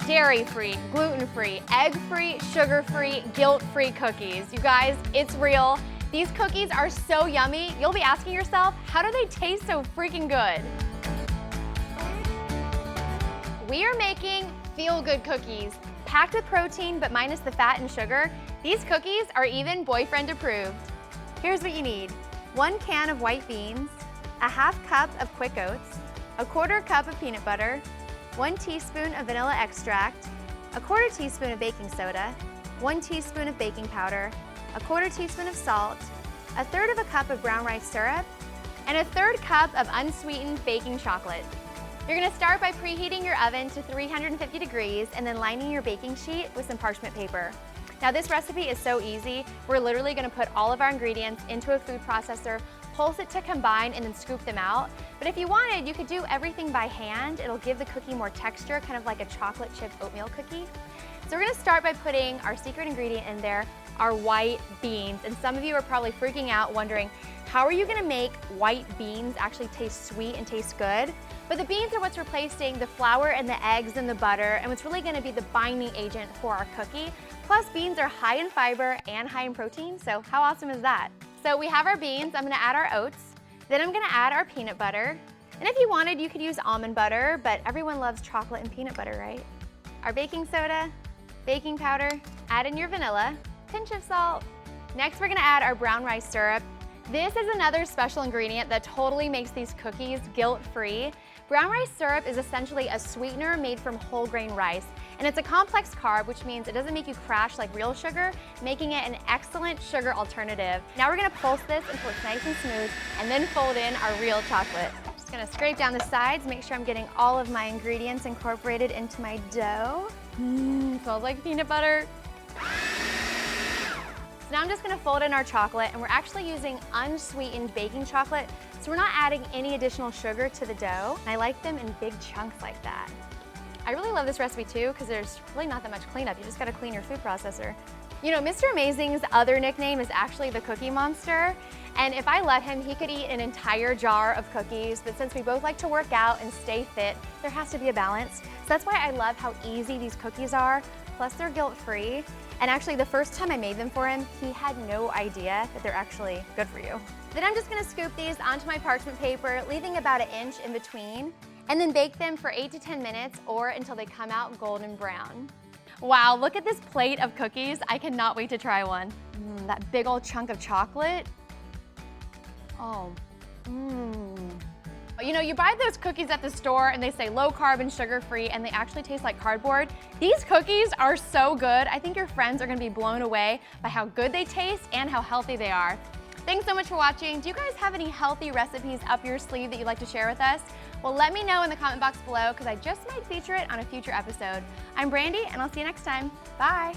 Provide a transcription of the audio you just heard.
dairy-free, gluten-free, egg-free, sugar-free, guilt-free cookies. You guys, it's real. These cookies are so yummy, you'll be asking yourself, how do they taste so freaking good? We are making feel-good cookies, packed with protein but minus the fat and sugar. These cookies are even boyfriend approved. Here's what you need. 1 can of white beans, a ½ cup of quick oats, a ¼ cup of peanut butter, 1 teaspoon of vanilla extract, a ¼ teaspoon of baking soda, 1 teaspoon of baking powder, a ¼ teaspoon of salt, a 1/3 cup of brown rice syrup, and a 1/3 cup of unsweetened baking chocolate. You're gonna start by preheating your oven to 350 degrees and then lining your baking sheet with some parchment paper. Now this recipe is so easy. We're literally gonna put all of our ingredients into a food processor, pulse it to combine, and then scoop them out. But if you wanted, you could do everything by hand. It'll give the cookie more texture, kind of like a chocolate chip oatmeal cookie. So we're gonna start by putting our secret ingredient in there, our white beans. And some of you are probably freaking out wondering, how are you gonna make white beans actually taste sweet and taste good? But the beans are what's replacing the flour and the eggs and the butter, and what's really gonna be the binding agent for our cookie. Plus, beans are high in fiber and high in protein, so how awesome is that? So we have our beans, I'm gonna add our oats, then I'm gonna add our peanut butter. And if you wanted, you could use almond butter, but everyone loves chocolate and peanut butter, right? Our baking soda, baking powder, add in your vanilla, pinch of salt. Next, we're gonna add our brown rice syrup. This is another special ingredient that totally makes these cookies guilt-free. Brown rice syrup is essentially a sweetener made from whole grain rice, and it's a complex carb, which means it doesn't make you crash like real sugar, making it an excellent sugar alternative. Now we're gonna pulse this until it's nice and smooth, and then fold in our real chocolate. Just gonna scrape down the sides, make sure I'm getting all of my ingredients incorporated into my dough. Smells like peanut butter. So now I'm just gonna fold in our chocolate, and we're actually using unsweetened baking chocolate, so we're not adding any additional sugar to the dough. And I like them in big chunks like that. I really love this recipe too, because there's really not that much cleanup. You just gotta clean your food processor. You know, Mr. Amazing's other nickname is actually the Cookie Monster. And if I let him, he could eat an entire jar of cookies, but since we both like to work out and stay fit, there has to be a balance. So that's why I love how easy these cookies are, plus they're guilt-free. And actually, the first time I made them for him, he had no idea that they're actually good for you. Then I'm just gonna scoop these onto my parchment paper, leaving about 1 inch in between, and then bake them for 8 to 10 minutes or until they come out golden brown. Wow, look at this plate of cookies. I cannot wait to try one. That big old chunk of chocolate. Oh, You know, you buy those cookies at the store and they say low carb and sugar free, and they actually taste like cardboard. These cookies are so good. I think your friends are gonna be blown away by how good they taste and how healthy they are. Thanks so much for watching. Do you guys have any healthy recipes up your sleeve that you'd like to share with us? Well, let me know in the comment box below, because I just might feature it on a future episode. I'm Brandy, and I'll see you next time. Bye.